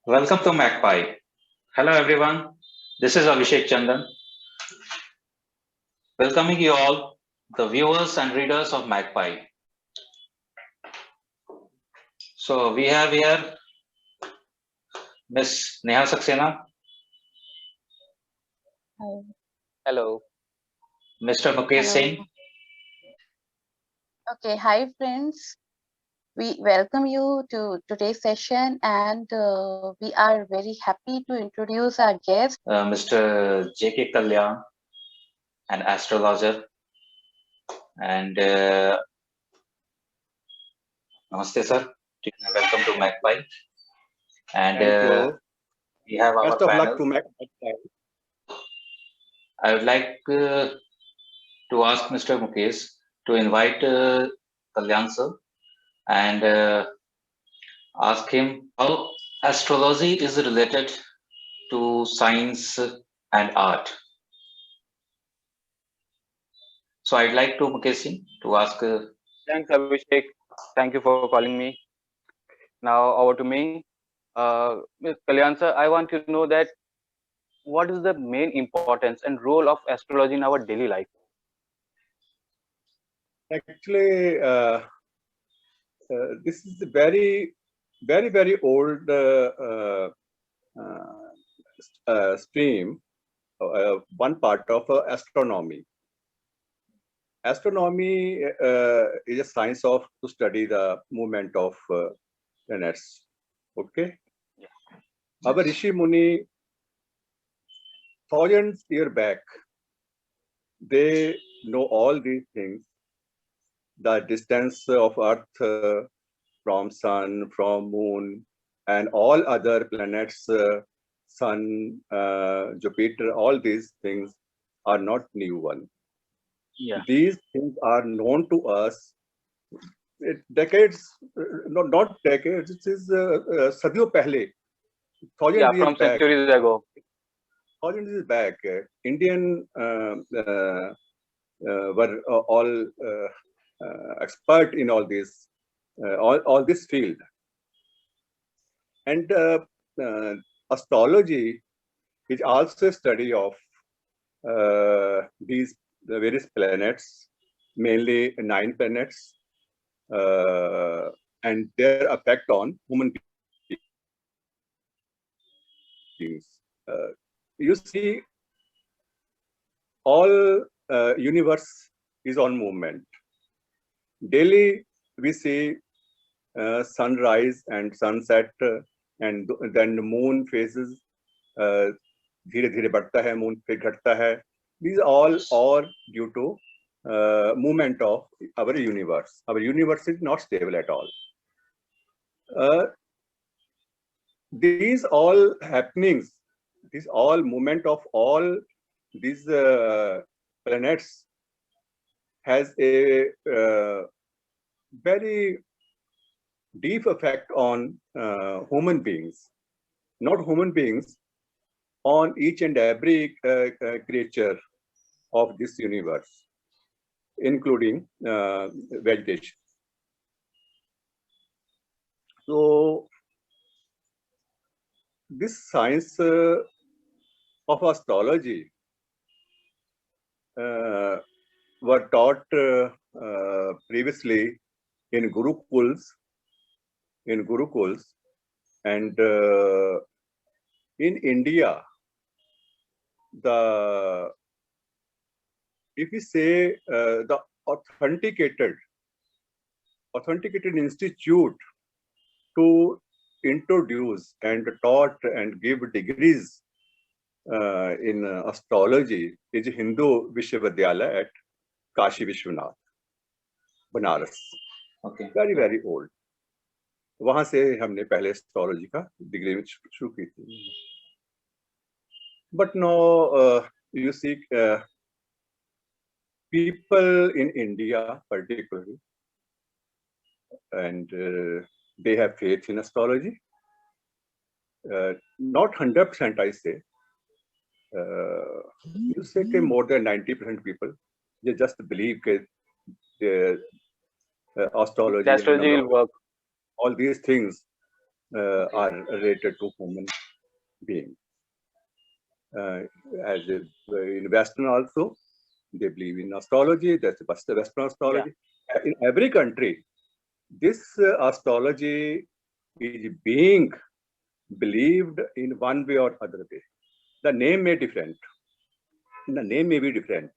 Welcome to Magpie. Hello everyone. This is Abhishek Chandan, welcoming you all, the viewers and readers of Magpie. So we have here Miss Neha Saxena, Hi. Hello. Mr. Mukesh Hello. Singh, Okay, hi friends. We welcome you to today's session and we are very happy to introduce our guest. Mr. J.K. Kalyan, an astrologer, and Namaste sir. Welcome to Magpie. And Thank you. we have our Best of luck panel. to Mac. I would like to ask Mr. Mukesh to invite Kalyan sir and ask him how astrology is related to science and art. So I'd like to Mukesh Singh to ask. Thanks, Abhishek. Thank you for calling me. Now over to me. Ms. Kalyan sir, I want to know that what is the main importance and role of astrology in our daily life? Actually, this is a very old stream, one part of astronomy. Astronomy is a science of to study the movement of planets. Okay. Yeah. Our Rishi Muni, thousands years back, they know all these things. The distance of Earth from Sun, from Moon, and all other planets, Sun, Jupiter, all these things are not new one. Yeah. These things are known to us decades, not decades, it is sadiyon pehle, Yeah, thousands years from back. centuries ago. Thousands years back, Indian were all expert in all this, all this field. And astrology is also a study of the various planets, mainly 9 planets, and their effect on human beings. You see, all universe is on movement. Daily, we see sunrise and sunset, and then the moon phases. धीरे धीरे बढ़ता है, moon फिर घटता है. These all are due to movement of our universe. Our universe is not stable at all. These all happenings, these all movement of all these planets has a very deep effect on human beings. Not human beings, on each and every creature of this universe, including vegetation. So this science of astrology were taught previously in gurukuls, and in India, if we say the authenticated institute to introduce and taught and give degrees in astrology is Hindu Vishwavidyalaya at Kashi Vishwanath, Banaras. Okay. Very old. वहां से हमने पहले astrology का degree शुरू की थी. But now you see people in India particularly, and they have faith in astrology. Not 100%, I say. You say more than 90% people, they just believe that astrology The astrology will work. all these things are related to human being. As in Western also, they believe in astrology. That's the Western astrology. In every country, this astrology is being believed in one way or other way. The name may different. The name may be different,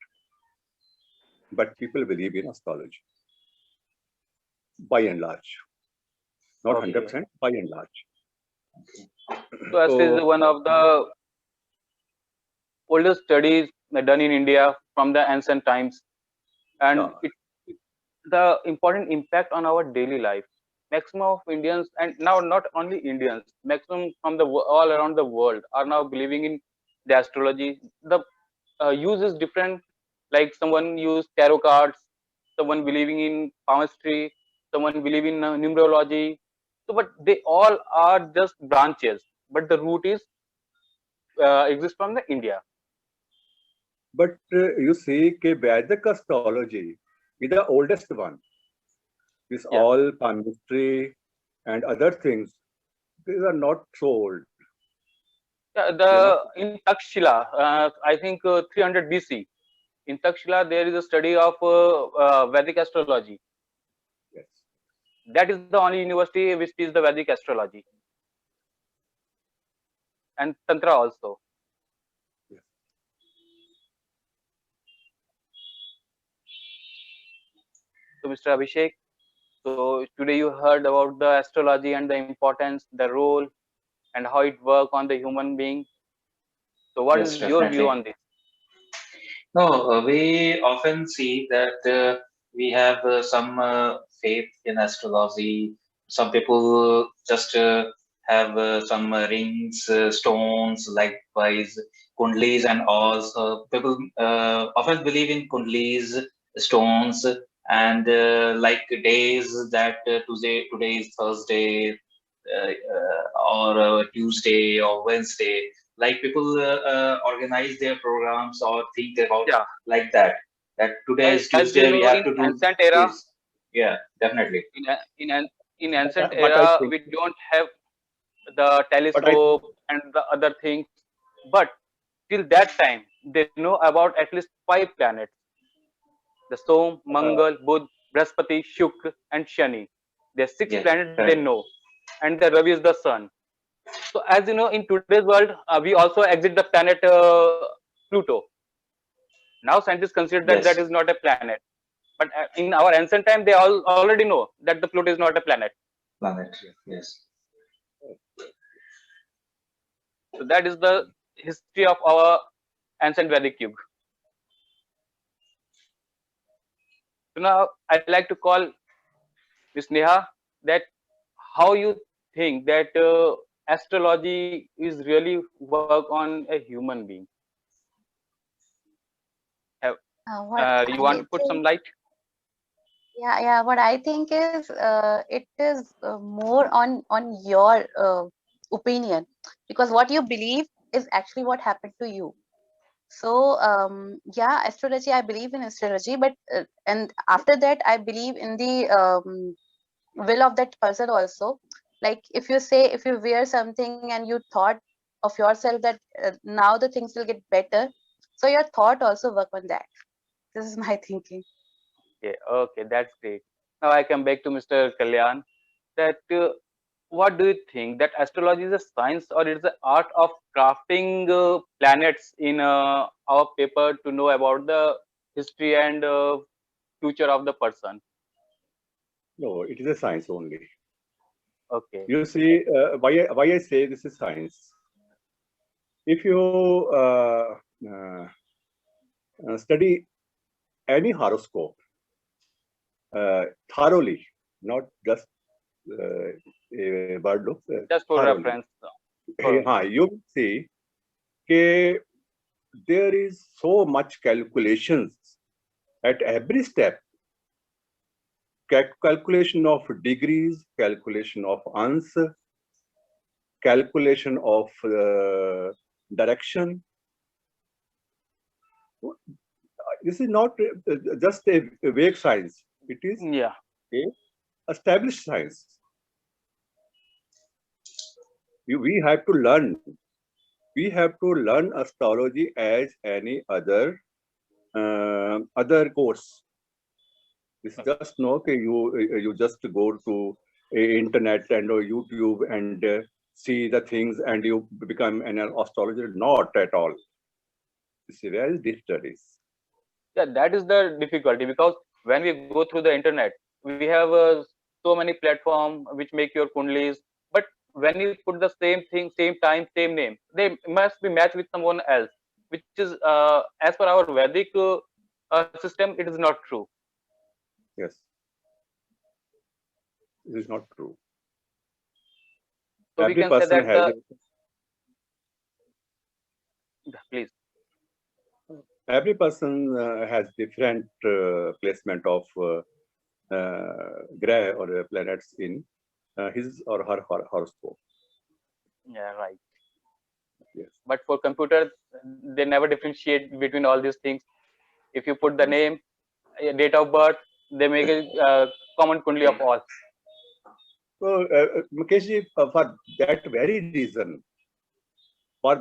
but people believe in astrology by and large. Not Okay. 100%, by and large. So as is one of the oldest studies done in India from the ancient times, and the important impact on our daily life. Maximum of Indians, and now not only Indians, maximum from the all around the world are now believing in the astrology. The use is different. Like someone use tarot cards, someone believing in palmistry, someone believing in numerology. So, but they all are just branches. But the root is exists from the India. But you see, Vedic astrology is the oldest one. This all palmistry and other things, these are not so old. In Takshila, I think 300 BC. In Takshila, there is a study of Vedic astrology. Yes. That is the only university which is the Vedic astrology. And Tantra also. Yes. So, Mr. Abhishek, so today you heard about the astrology and the importance, the role, and how it works on the human being. So, what is your view on this? No, we often see that we have some faith in astrology. Some people just have some rings, stones, likewise kundlis and all. So people often believe in kundlis, stones, and like days that today is Thursday or Tuesday or Wednesday. Like people organize their programs or think about like that. That today is As you Tuesday, we know, have in to do ancient era, this. Yeah, definitely. In ancient But I era, think, we don't have the telescope and the other things, but till that time, they know about at least 5 planets: the Som, Mangal, Budh, Brihaspati, Shukra, and Shani. There are 6 Yeah, planets they correct. know, and the Ravi is the sun. So, as you know, in today's world, we also exit the planet Pluto. Now, scientists consider that that Yes, is not a planet. But in our ancient time, they already know that the Pluto is not a planet. planet. Yes. So that is the history of our ancient Vedic Yuga. So now I'd like to call Ms. Neha that how you think that astrology is really work on a human being. What You want I to put some think, light? yeah. What I think is, it is more on your opinion, because what you believe is actually what happened to you. So yeah, astrology. I believe in astrology, but and after that, I believe in the will of that person also. Like if you say, if you wear something and you thought of yourself that now the things will get better, so your thought also work on that. This is my thinking. Okay, that's great. Now I come back to Mr. Kalyan. That what do you think that astrology is a science or it's the art of crafting planets in our paper to know about the history and future of the person? no, it is a science only. Okay. You see, why I say this is science. If you study any horoscope thoroughly, not just a word look, Just for thoroughly, reference. you will see that there is so much calculations at every step. Calculation of degrees, calculation of answer, calculation of direction. This is not just a vague science. It is Yeah. a established science. We have to learn. We have to learn astrology as any other other course. It's just no, okay, you just go to internet and YouTube and see the things and you become an astrologer. Not at all. It's very deep studies. Yeah, that is the difficulty, because when we go through the internet, we have so many platforms which make your kundlis, but when you put the same thing, same time, same name, they must be matched with someone else, which is as per our Vedic system, it is not true. Yes, it is not true. So Every we can say person that has please. every person has different placement of graha or planets in his or her horoscope. Yeah, right. Yes. But for computer, they never differentiate between all these things. If you put the name, date of birth, they make a common kundli of all. So, Mukeshji, for that very reason, this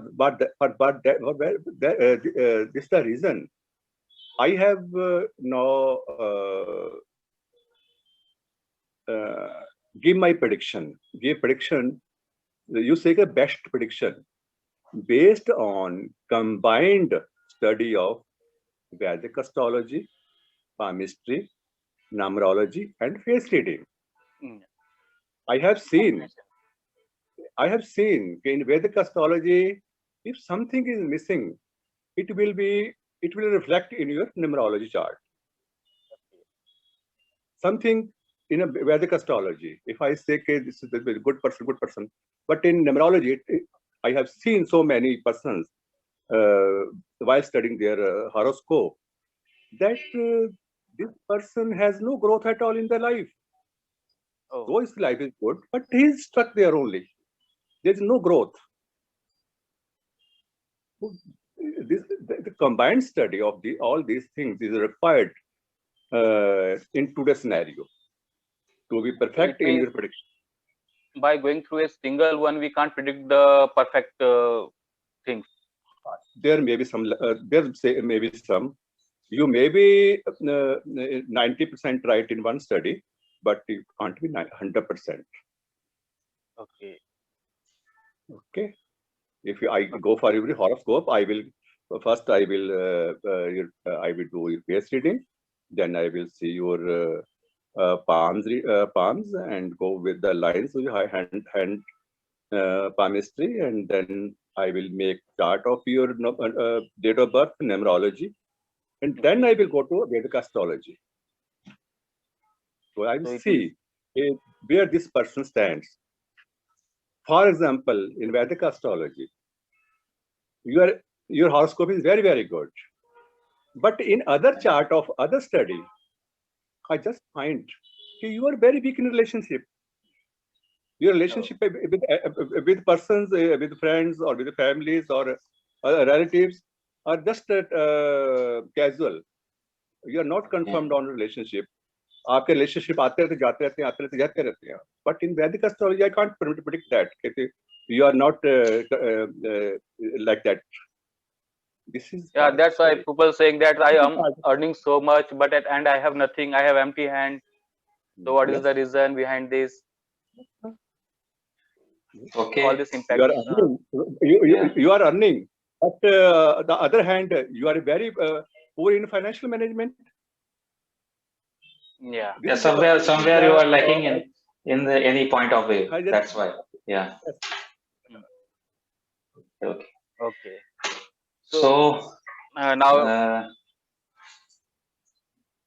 is the reason I have now give prediction. You say the best prediction based on combined study of Vedic astrology, palmistry, numerology, and face reading. I have seen in Vedic astrology, if something is missing, it will reflect in your numerology chart. Something in a Vedic astrology, if I say, okay, this is a good person, but in numerology, I have seen so many persons while studying their horoscope that this person has no growth at all in their life. Though his life is good, but he's stuck there only. There's no growth. The combined study of all these things is required in today's scenario to be perfect in your prediction. By going through a single one, we can't predict the perfect things. There may be some. Maybe some. You may be 90% right in one study, but you can't be 100%. Okay. Okay. If I go for every horoscope, I will do your face reading, then I will see your palms and go with the lines of your hand palmistry, and then I will make chart of your date of birth, numerology, and then I will go to Vedic astrology. So I will see where this person stands. For example, in Vedic astrology, your horoscope is very, very good. But in other chart of other study, I just find you are very weak in relationship. Your relationship with persons, with friends, or with families, or relatives are just casual. You are not confirmed on relationship. आपके relationship आते रहते जाते रहते हैं. But in Vedic astrology, I can't predict that. You are not like that. This is that's why people saying that I am earning so much, but at end I have nothing. I have empty hand. So what is the reason behind this? Okay. All this impact. You are earning, but the other hand, you are very poor in financial management. Yeah. Somewhere you are lacking in any point of view. That's why. Yeah. Okay. Okay. So now,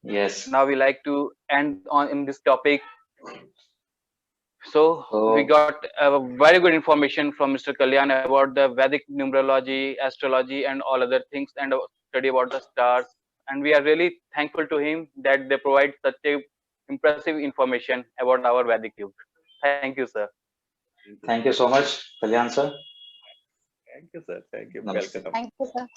yes. Now we like to end on in this topic. So we got very good information from Mr. Kalyan about the Vedic numerology, astrology, and all other things, and study about the stars. And we are really thankful to him that they provide such a impressive information about our Vedic Yuga. Thank you, sir. Thank you so much, Kalyan sir. Thank you, sir. Thank you. Welcome. Thank you, sir.